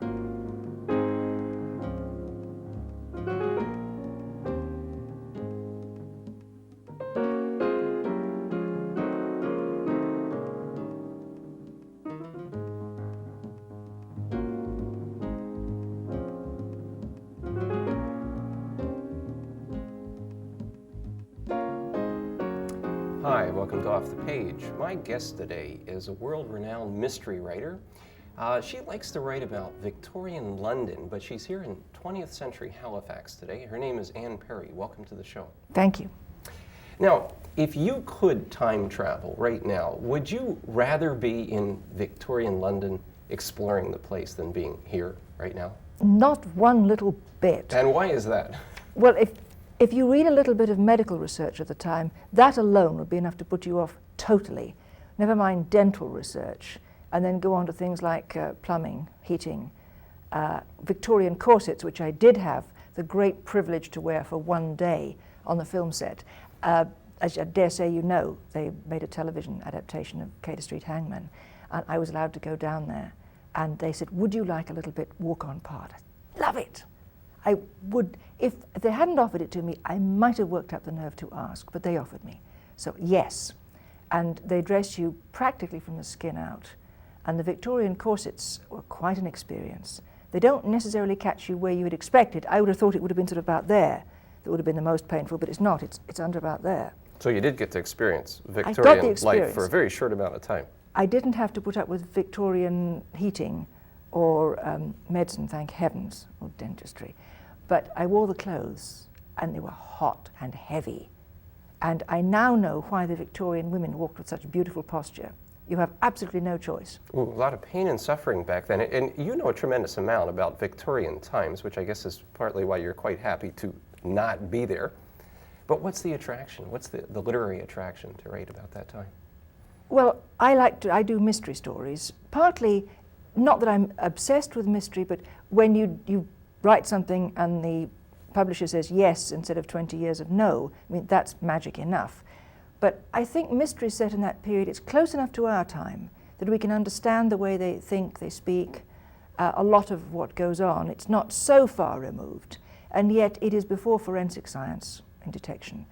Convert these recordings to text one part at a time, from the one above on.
Hi, welcome to Off the Page. My guest today is a world-renowned mystery writer. She likes to write about Victorian London, but she's here in 20th century Halifax today. Her name is Anne Perry. Welcome to the show. Thank you. Now, if you could time travel right now, would you rather be in Victorian London exploring the place than being here right now? Not one little bit. And why is that? Well, if you read a little bit of medical research at the time, that alone would be enough to put you off totally. Never mind dental research, and then go on to things like plumbing, heating, Victorian corsets, which I did have the great privilege to wear for one day on the film set. As I dare say you know, they made a television adaptation of Cater Street Hangman, and I was allowed to go down there, and they said, would you like a little bit walk-on part? Love it. I would, if they hadn't offered it to me, I might have worked up the nerve to ask, but they offered me. So yes, and they dress you practically from the skin out, and the Victorian corsets were quite an experience. They don't necessarily catch you where you had expected. I would have thought it would have been sort of about there that would have been the most painful, but it's not, it's under about there. So you did get to experience Victorian the life for a very short amount of time. I didn't have to put up with Victorian heating or medicine, thank heavens, or dentistry. But I wore the clothes, and they were hot and heavy. And I now know why the Victorian women walked with such beautiful posture. You have absolutely no choice. Ooh, a lot of pain and suffering back then. And you know a tremendous amount about Victorian times, which I guess is partly why you're quite happy to not be there. But what's the attraction? What's the literary attraction to write about that time? Well, I do mystery stories, partly, not that I'm obsessed with mystery, but when you write something and the publisher says yes instead of 20 years of no, I mean, that's magic enough. But I think mystery set in that period, it's close enough to our time that we can understand the way they think, they speak, a lot of what goes on. It's not so far removed, and yet it is before forensic science and detection.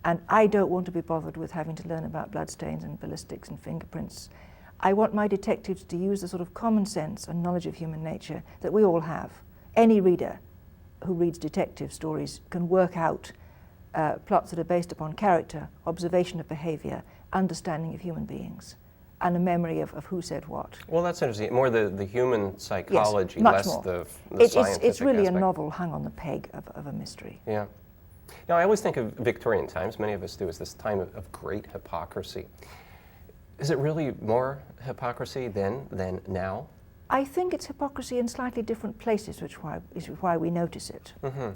And I don't want to be bothered with having to learn about bloodstains and ballistics and fingerprints. I want my detectives to use the sort of common sense and knowledge of human nature that we all have. Any reader who reads detective stories can work out plots that are based upon character, observation of behavior, understanding of human beings, and a memory of who said what. Well, that's interesting. More the human psychology, yes, less more. the scientific It's really aspect. a novel hung on the peg of a mystery. Yeah. Now, I always think of Victorian times, many of us do, as this time of great hypocrisy. Is it really more hypocrisy then than now? I think it's hypocrisy in slightly different places, which is why we notice it. Mm-hmm.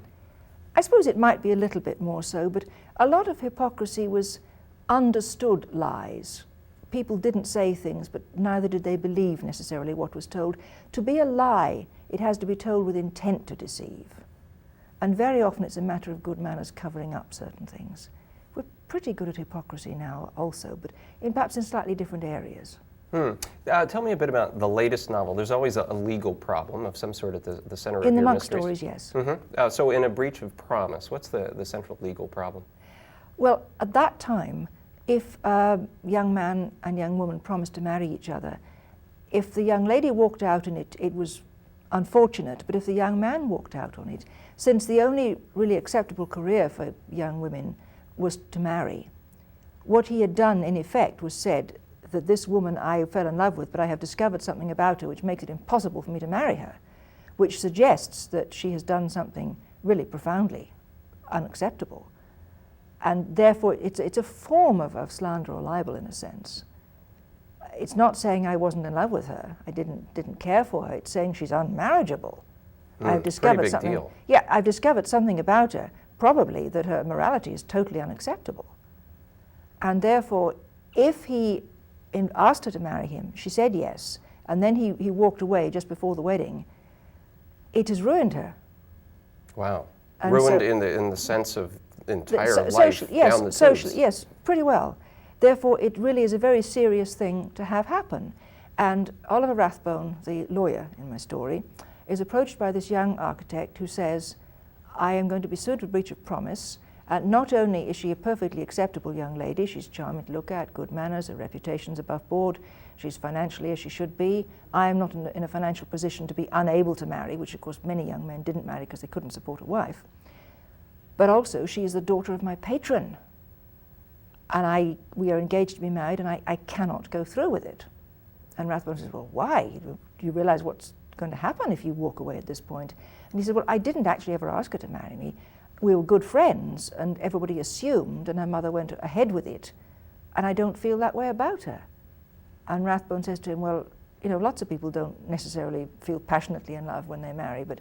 I suppose it might be a little bit more so, but a lot of hypocrisy was understood lies. People didn't say things, but neither did they believe necessarily what was told. To be a lie, it has to be told with intent to deceive. And very often it's a matter of good manners covering up certain things. We're pretty good at hypocrisy now also, but perhaps in slightly different areas. Tell me a bit about the latest novel. There's always a legal problem of some sort at the center of your mysteries. In the monk stories, yes. Mm-hmm. So in A Breach of Promise, what's the central legal problem? Well, at that time, if a young man and young woman promised to marry each other, if the young lady walked out on it, it was unfortunate, but if the young man walked out on it, since the only really acceptable career for young women was to marry, what he had done in effect was said that this woman I fell in love with, but I have discovered something about her which makes it impossible for me to marry her, which suggests that she has done something really profoundly unacceptable. And therefore it's a form of slander or libel in a sense. It's not saying I wasn't in love with her, I didn't care for her, it's saying she's unmarriageable. I've discovered something. Deal. Yeah, I've discovered something about her, probably that her morality is totally unacceptable. And therefore, if he asked her to marry him, she said yes, and then he walked away just before the wedding, it has ruined her. Wow. And ruined so, in the sense of entire life socially, yes, down the socially, tubes. yes, pretty well. Therefore, it really is a very serious thing to have happen. And Oliver Rathbone, the lawyer in my story, is approached by this young architect who says, I am going to be sued for breach of promise. Not only is she a perfectly acceptable young lady, she's charming to look at, good manners, her reputation's above board, she's financially as she should be. I am not in a financial position to be unable to marry, which of course many young men didn't marry because they couldn't support a wife. But also she is the daughter of my patron. And we are engaged to be married, and I cannot go through with it. And Rathbone says, well, why? Do you realize what's going to happen if you walk away at this point? And he said, well, I didn't actually ever ask her to marry me. We were good friends, and everybody assumed, and her mother went ahead with it, and I don't feel that way about her. And Rathbone says to him, well, you know, lots of people don't necessarily feel passionately in love when they marry, but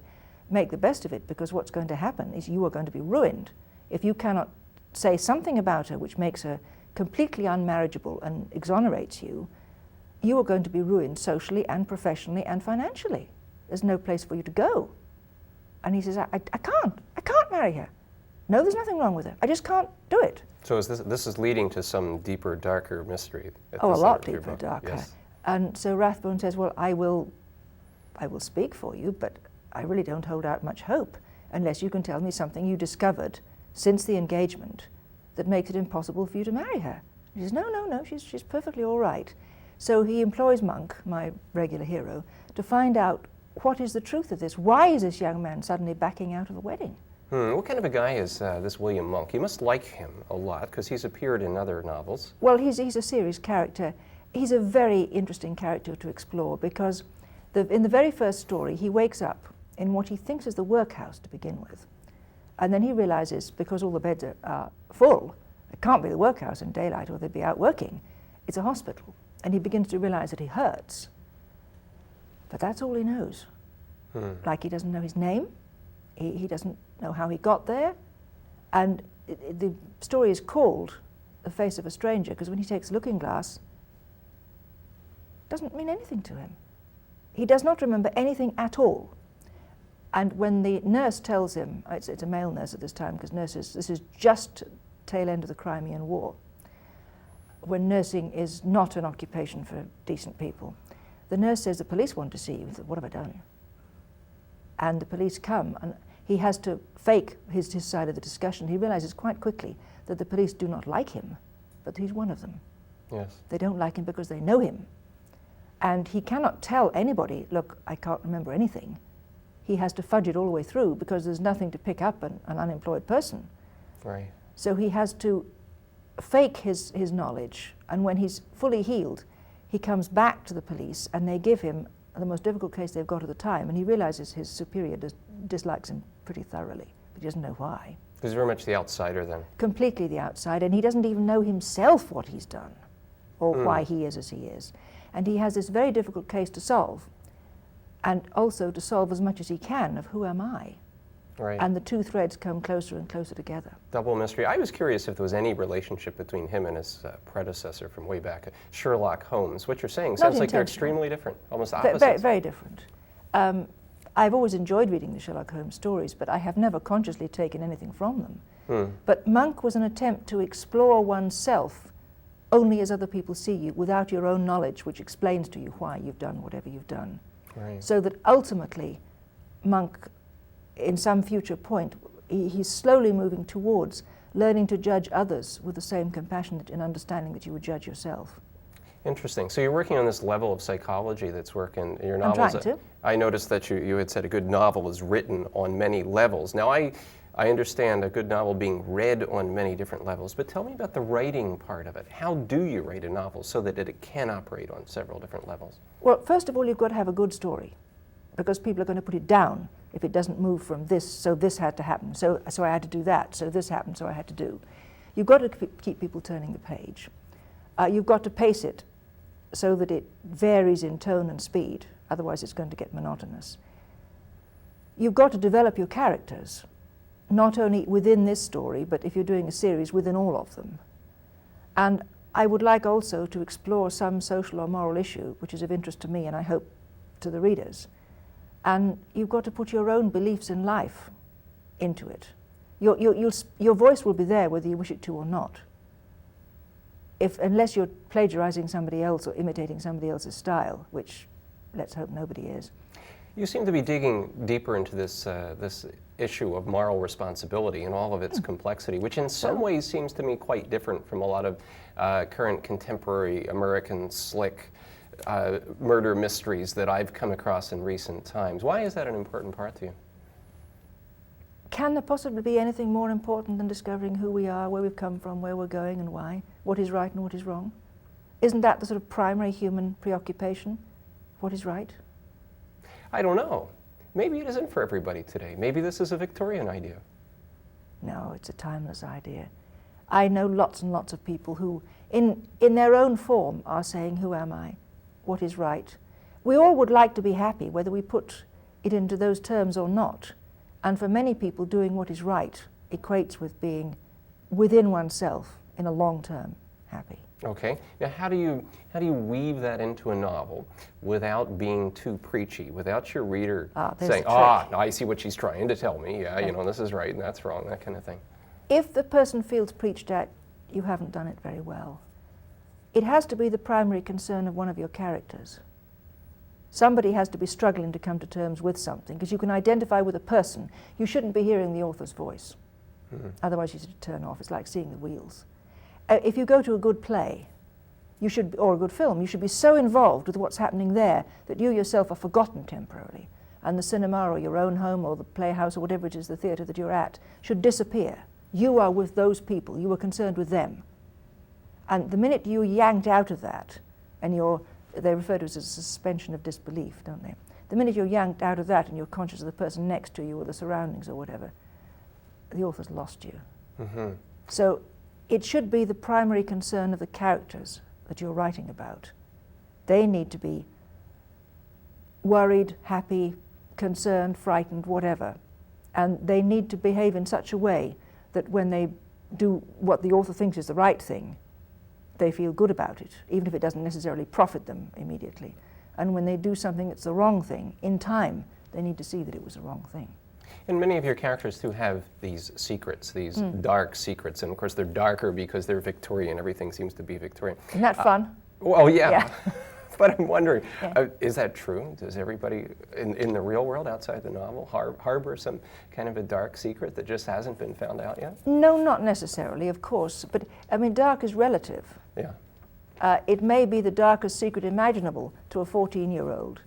make the best of it, because what's going to happen is you are going to be ruined. If you cannot say something about her which makes her completely unmarriageable and exonerates you, you are going to be ruined socially and professionally and financially. There's no place for you to go. And he says, I can't marry her. No, there's nothing wrong with her. I just can't do it. So this is leading to some deeper, darker mystery. Oh, a lot deeper, darker. Yes. And so Rathbone says, well, I will speak for you, but I really don't hold out much hope unless you can tell me something you discovered since the engagement that makes it impossible for you to marry her. He says, no, she's perfectly all right. So he employs Monk, my regular hero, to find out what is the truth of this. Why is this young man suddenly backing out of a wedding? What kind of a guy is this William Monk? You must like him a lot, because he's appeared in other novels. Well, he's a series character. He's a very interesting character to explore, because in the very first story, he wakes up in what he thinks is the workhouse to begin with. And then he realizes, because all the beds are full, it can't be the workhouse in daylight or they'd be out working. It's a hospital. And he begins to realize that he hurts. But that's all he knows. Like, he doesn't know his name. He doesn't know how he got there. And the story is called The Face of a Stranger, because when he takes a looking glass, it doesn't mean anything to him. He does not remember anything at all. And when the nurse tells him, it's a male nurse at this time, because this is just tail end of the Crimean War, when nursing is not an occupation for decent people. The nurse says, the police want to see you. He said, what have I done? And the police come, and he has to fake his side of the discussion. He realizes quite quickly that the police do not like him, but he's one of them. Yes. They don't like him because they know him. And he cannot tell anybody, look, I can't remember anything. He has to fudge it all the way through, because there's nothing to pick up an unemployed person. Right. So he has to fake his knowledge, and when he's fully healed, he comes back to the police, and they give him the most difficult case they've got at the time, and he realizes his superior dislikes him pretty thoroughly, but he doesn't know why. He's very much the outsider then. Completely the outsider, and he doesn't even know himself what he's done, or why he is as he is. And he has this very difficult case to solve, and also to solve as much as he can of who am I. Right. And the two threads come closer and closer together. Double mystery. I was curious if there was any relationship between him and his predecessor from way back, Sherlock Holmes. What you're saying sounds like they're extremely different, almost opposites. Very, very different. I've always enjoyed reading the Sherlock Holmes stories, but I have never consciously taken anything from them. But Monk was an attempt to explore oneself only as other people see you, without your own knowledge, which explains to you why you've done whatever you've done. Right. So that ultimately, Monk, in some future point, he's slowly moving towards learning to judge others with the same compassion and understanding that you would judge yourself. Interesting. So you're working on this level of psychology that's working in your novels. I'm trying to. I noticed that you had said a good novel is written on many levels. Now I understand a good novel being read on many different levels, but tell me about the writing part of it. How do you write a novel so that it can operate on several different levels? Well, first of all, you've got to have a good story, because people are going to put it down if it doesn't move from this, so this had to happen, so I had to do that, so this happened, so I had to do. You've got to keep people turning the page. You've got to pace it so that it varies in tone and speed, otherwise it's going to get monotonous. You've got to develop your characters, not only within this story, but if you're doing a series, within all of them. And I would like also to explore some social or moral issue which is of interest to me, and I hope to the readers. And you've got to put your own beliefs in life into it. Your voice will be there whether you wish it to or not. Unless you're plagiarizing somebody else or imitating somebody else's style, which let's hope nobody is. You seem to be digging deeper into this issue of moral responsibility and all of its complexity, which in some ways seems to me quite different from a lot of current contemporary American slick murder mysteries that I've come across in recent times. Why is that an important part to you? Can there possibly be anything more important than discovering who we are, where we've come from, where we're going and why, what is right and what is wrong? Isn't that the sort of primary human preoccupation? What is right? I don't know. Maybe it isn't for everybody today. Maybe this is a Victorian idea. No, it's a timeless idea. I know lots and lots of people who, in their own form, are saying, who am I? What is right? We all would like to be happy, whether we put it into those terms or not. And for many people, doing what is right equates with being within oneself, in a long term, happy. Okay. Now, how do you weave that into a novel without being too preachy, without your reader saying, I see what she's trying to tell me. Yeah, you know, this is right and that's wrong, that kind of thing. If the person feels preached at, you haven't done it very well. It has to be the primary concern of one of your characters. Somebody has to be struggling to come to terms with something, because you can identify with a person. You shouldn't be hearing the author's voice. Mm-hmm. Otherwise you should turn off. It's like seeing the wheels. If you go to a good play, or a good film, you should be so involved with what's happening there that you yourself are forgotten temporarily, and the cinema or your own home or the playhouse or whatever it is, the theatre that you're at, should disappear. You are with those people. You are concerned with them. And the minute you're yanked out of that, and they refer to it as a suspension of disbelief, don't they? The minute you're yanked out of that and you're conscious of the person next to you or the surroundings or whatever, the author's lost you. Mm-hmm. So it should be the primary concern of the characters that you're writing about. They need to be worried, happy, concerned, frightened, whatever. And they need to behave in such a way that when they do what the author thinks is the right thing, they feel good about it, even if it doesn't necessarily profit them immediately. And when they do something that's the wrong thing, in time, they need to see that it was the wrong thing. And many of your characters too have these secrets, these dark secrets, and of course they're darker because they're Victorian. Everything seems to be Victorian. Isn't that fun? Well, yeah. But I'm wondering, is that true? Does everybody in the real world outside the novel harbor some kind of a dark secret that just hasn't been found out yet? No, not necessarily, of course. But I mean, dark is relative. Yeah. It may be the darkest secret imaginable to a 14-year-old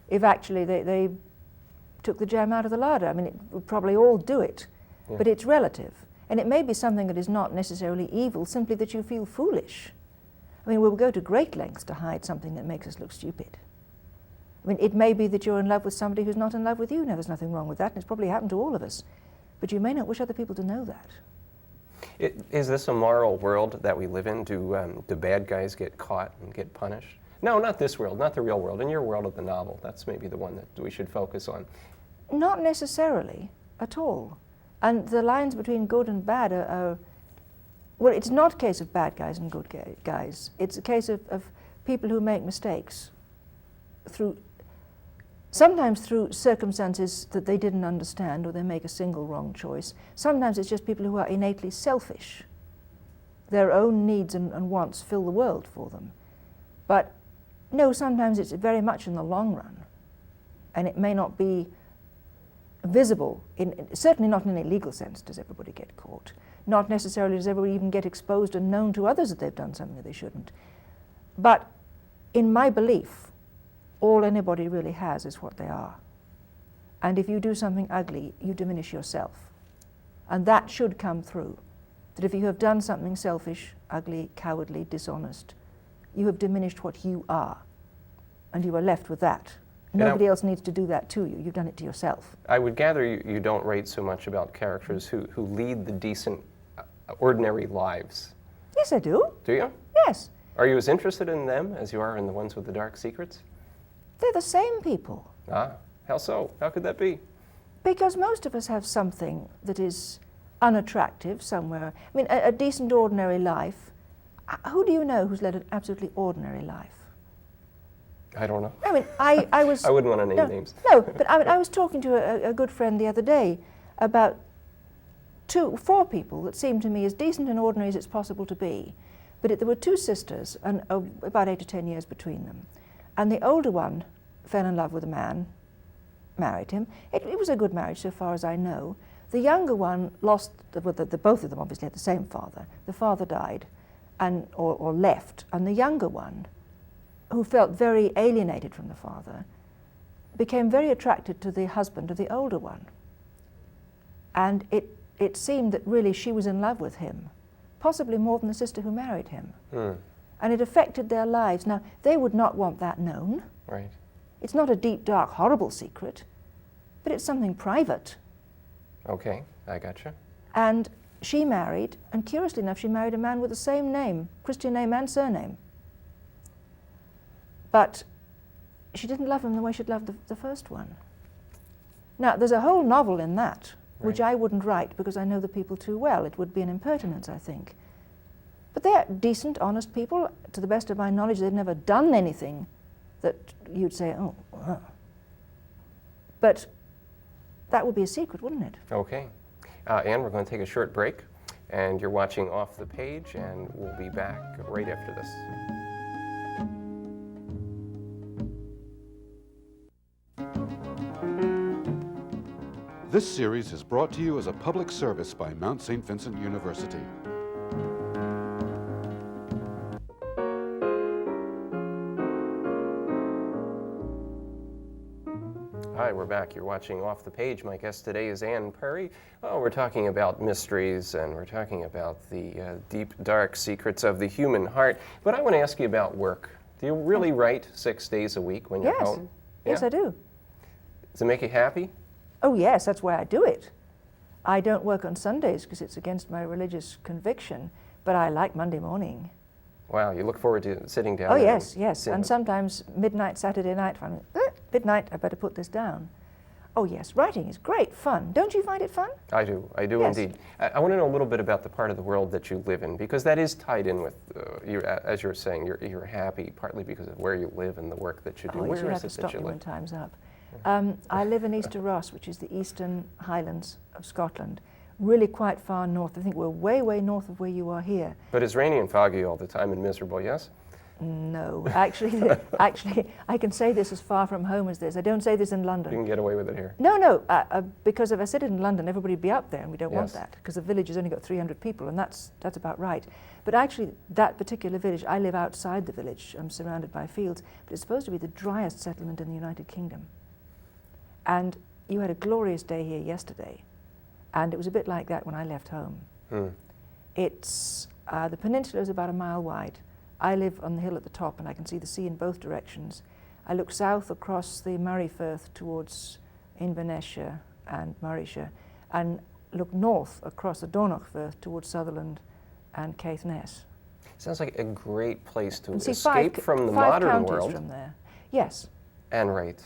if actually they took the jam out of the larder. I mean, it would probably all do it, but it's relative. And it may be something that is not necessarily evil, simply that you feel foolish. I mean, we'll go to great lengths to hide something that makes us look stupid. I mean, it may be that you're in love with somebody who's not in love with you. Now, there's nothing wrong with that, and it's probably happened to all of us. But you may not wish other people to know that. Is this a moral world that we live in? Do bad guys get caught and get punished? No, not this world, not the real world. In your world of the novel, that's maybe the one that we should focus on. Not necessarily at all. And the lines between good and bad are well, it's not a case of bad guys and good guys. It's a case of people who make mistakes sometimes through circumstances that they didn't understand, or they make a single wrong choice. Sometimes it's just people who are innately selfish. Their own needs and wants fill the world for them. But no, sometimes it's very much in the long run. And it may not be visible, certainly not in a legal sense does everybody get caught. Not necessarily does everybody even get exposed and known to others that they've done something that they shouldn't. But in my belief, all anybody really has is what they are. And if you do something ugly, you diminish yourself. And that should come through. That if you have done something selfish, ugly, cowardly, dishonest, you have diminished what you are. And you are left with that. Nobody else needs to do that to you. You've done it to yourself. I would gather you don't write so much about characters who lead the decent, ordinary lives. Yes, I do. Do you? Yes. Are you as interested in them as you are in the ones with the dark secrets? They're the same people. Ah, how so? How could that be? Because most of us have something that is unattractive somewhere. I mean, a decent, ordinary life. Who do you know who's led an absolutely ordinary life? I don't know. I mean, I was... I wouldn't want to name names. No, but I mean, I was talking to a good friend the other day about 4 people that seemed to me as decent and ordinary as it's possible to be. But there were 2 sisters, and about 8 or 10 years between them. And the older one fell in love with a man married him. It was a good marriage so far as I know. The younger one lost, both of them obviously had the same father. The father died or left, and the younger one, who felt very alienated from the father, became very attracted to the husband of the older one. And it seemed that really she was in love with him, possibly more than the sister who married him. And it affected their lives. Now, they would not want that known. Right. It's not a deep, dark, horrible secret, but it's something private. Okay, I gotcha. And she married, and curiously enough, she married a man with the same name, Christian name and surname. But she didn't love him the way she'd loved the first one. Now, there's a whole novel in that, which I wouldn't write because I know the people too well. It would be an impertinence, I think. But they're decent, honest people. To the best of my knowledge, they've never done anything that you'd say, oh. But that would be a secret, wouldn't it? Okay. Anne, we're going to take a short break, and you're watching Off the Page, and we'll be back right after this. This series is brought to you as a public service by Mount St. Vincent University. Hi, we're back. You're watching Off the Page. My guest today is Anne Perry. Oh, we're talking about mysteries, and we're talking about the deep, dark secrets of the human heart. But I want to ask you about work. Do you really write 6 days a week when you're home? Yes, I do. Does it make you happy? Oh, yes, that's why I do it. I don't work on Sundays because it's against my religious conviction, but I like Monday morning. Wow, you look forward to sitting down. Oh, yes, yes. And sometimes midnight Saturday night, midnight, I better put this down. Oh, yes, writing is great fun. Don't you find it fun? I do Yes. indeed. I want to know a little bit about the part of the world that you live in, because that is tied in with, as you were saying, you're happy partly because of where you live and the work that you do. Oh, yes, you Where have is to it that stop you me when live? time's up. I live in Easter Ross, which is the eastern highlands of Scotland, really quite far north. I think we're way, way north of where you are here. But it's rainy and foggy all the time and miserable, yes? No, actually, I can say this as far from home as this. I don't say this in London. You can get away with it here. No, because if I said it in London, everybody would be up there, and we don't want Yes. that, because the village has only got 300 people, and that's about right. But actually, that particular village, I live outside the village. I'm surrounded by fields, but it's supposed to be the driest settlement in the United Kingdom. And you had a glorious day here yesterday, and it was a bit like that when I left home. It's the peninsula is about a mile wide. I live on the hill at the top, and I can see the sea in both directions. I look south across the Moray Firth towards Inverness-shire and Morayshire, and look north across the Dornoch Firth towards Sutherland and Caithness. Sounds like a great place to And see escape from the five modern counties world. from there. Yes, And right,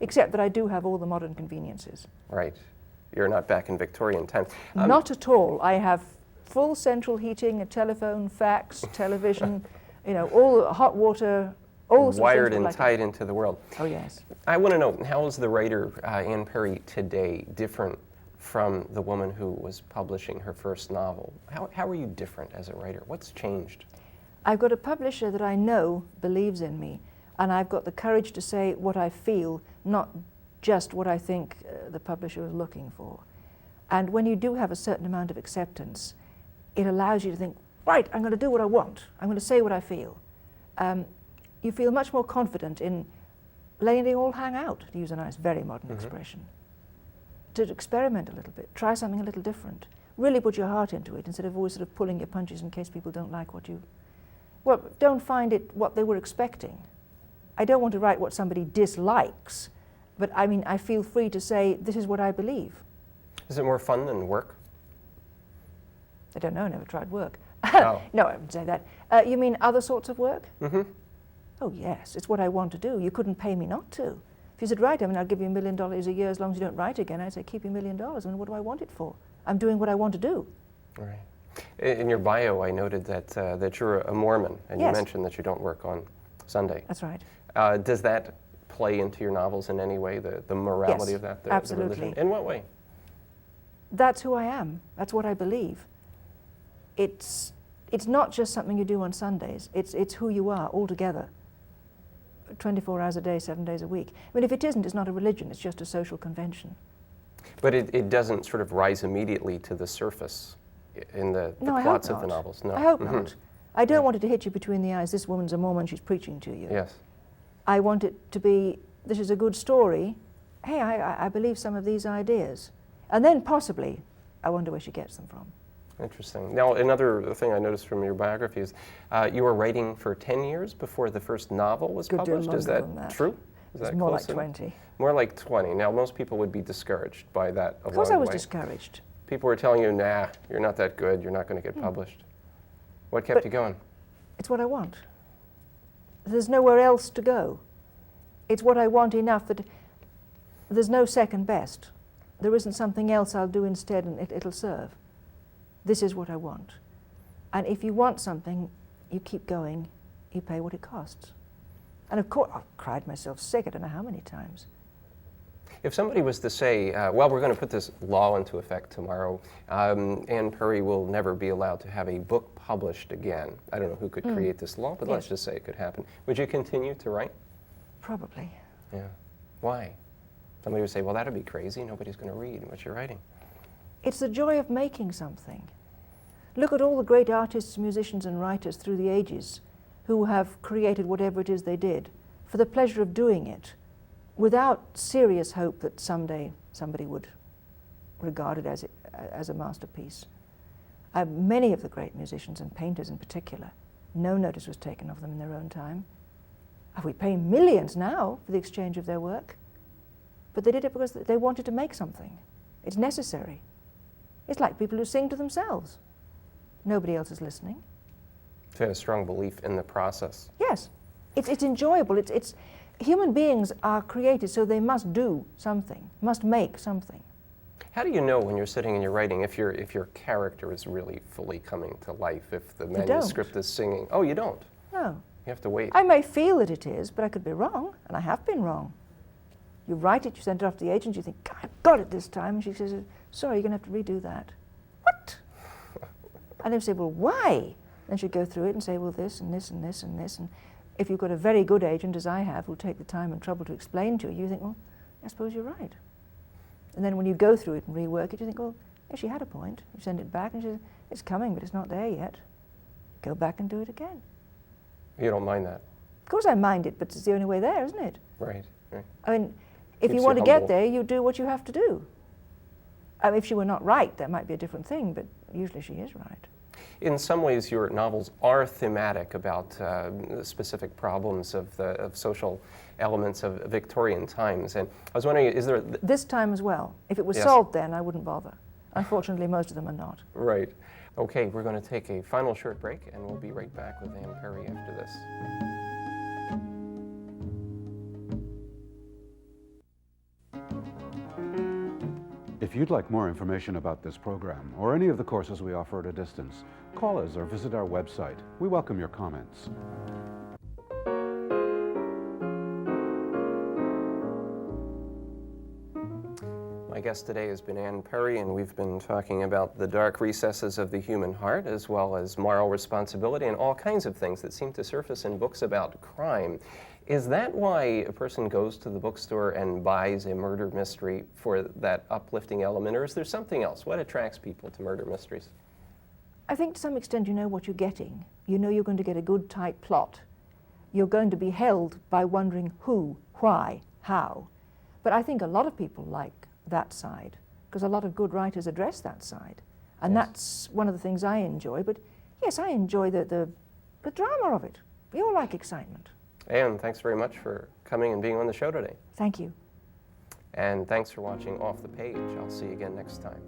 except that I do have all the modern conveniences. right. You're not back in Victorian times. Not at all. I have full central heating, a telephone, fax, television, all the hot water, all the Wired and tied into the world. Oh, yes. I want to know, how is the writer Anne Perry today different from the woman who was publishing her first novel? How are you different as a writer? What's changed? I've got a publisher that I know believes in me, and I've got the courage to say what I feel, not just what I think the publisher is looking for. And when you do have a certain amount of acceptance, it allows you to think, right, I'm going to do what I want. I'm going to say what I feel. You feel much more confident in letting it all hang out, to use a nice, very modern expression. To experiment a little bit, try something a little different. Really put your heart into it instead of always sort of pulling your punches in case people don't like what you... Well, don't find it what they were expecting. I don't want to write what somebody dislikes, but I mean, I feel free to say, this is what I believe. Is it more fun than work? I don't know, I never tried work. Oh. No, I wouldn't say that. You mean other sorts of work? Mm-hmm. Oh yes, it's what I want to do. You couldn't pay me not to. If you said, right, I'll give you $1 million a year as long as you don't write again, I'd say, keep your $1 million. I mean, what do I want it for? I'm doing what I want to do. Right. In your bio, I noted that you're a Mormon, and Yes. you mentioned that you don't work on Sunday. That's right. Does that play into your novels in any way, the morality Yes, of that, the absolutely. religion? In what way? That's who I am. That's what I believe. It's not just something you do on Sundays. It's who you are altogether. 24 hours a day, 7 days a week. I mean, if it isn't, it's not a religion, it's just a social convention. But it doesn't sort of rise immediately to the surface in the No, I plots hope of the not. novels. No. I hope Mhm. not. I don't want it to hit you between the eyes, this woman's a Mormon, she's preaching to you. Yes. I want it to be, this is a good story, hey, I believe some of these ideas. And then possibly, I wonder where she gets them from. Interesting. Now, another thing I noticed from your biography is you were writing for 10 years before the first novel was Good deal published. Is longer that than that. true? Is It's that more close like in? 20. More like 20. Now, most people would be discouraged by that Of course I was way. discouraged. People were telling you, nah, you're not that good, you're not going to get published. What kept But- you going? It's what I want. There's nowhere else to go. It's what I want enough that there's no second best. There isn't something else I'll do instead and it'll serve. This is what I want. And if you want something, you keep going, you pay what it costs. And of course, I've cried myself sick, I don't know how many times. If somebody was to say, well, we're going to put this law into effect tomorrow, Anne Perry will never be allowed to have a book published again. I don't know who could create this law, but let's Yes. just say it could happen. Would you continue to write? Probably. Yeah. Why? Somebody would say, well, that'd be crazy. Nobody's going to read what you're writing. It's the joy of making something. Look at all the great artists, musicians and writers through the ages who have created whatever it is they did for the pleasure of doing it without serious hope that someday somebody would regard it as a masterpiece. Many of the great musicians and painters in particular, no notice was taken of them in their own time. We pay millions now for the exchange of their work, but they did it because they wanted to make something. It's necessary. It's like people who sing to themselves. Nobody else is listening. They had a strong belief in the process. Yes, it's enjoyable. It's human beings are created, so they must do something, must make something. How do you know when you're sitting and you're writing if your character is really fully coming to life, if the manuscript is singing? Oh, you don't? No. You have to wait. I may feel that it is, but I could be wrong, and I have been wrong. You write it, you send it off to the agent, you think, God, I've got it this time, and she says, sorry, you're going to have to redo that. What? And they say, well, why? Then she'd go through it and say, well, this and this and this and this. And if you've got a very good agent, as I have, who'll take the time and trouble to explain to you, you think, well, I suppose you're right. And then when you go through it and rework it, you think, well, yeah, she had a point. You send it back and she says, it's coming, but it's not there yet. Go back and do it again. You don't mind that? Of course I mind it, but it's the only way there, isn't it? Right, right. I mean, if Keeps you you want to humble. get there, you do what you have to do. I mean, if she were not right, that might be a different thing, but usually she is right. In some ways, your novels are thematic about specific problems of social elements of Victorian times. And I was wondering, is there... This time as well. If it was Yes. solved then, I wouldn't bother. Unfortunately, most of them are not. Right. Okay, we're going to take a final short break, and we'll be right back with Anne Perry after this. If you'd like more information about this program or any of the courses we offer at a distance, call us or visit our website. We welcome your comments. My guest today has been Anne Perry, and we've been talking about the dark recesses of the human heart, as well as moral responsibility and all kinds of things that seem to surface in books about crime. Is that why a person goes to the bookstore and buys a murder mystery for that uplifting element, or is there something else? What attracts people to murder mysteries? I think to some extent you know what you're getting. You know you're going to get a good, tight plot. You're going to be held by wondering who, why, how. But I think a lot of people like that side, because a lot of good writers address that side. And Yes. that's one of the things I enjoy. But yes, I enjoy the drama of it. We all like excitement. Anne, thanks very much for coming and being on the show today. Thank you. And thanks for watching Off the Page. I'll see you again next time.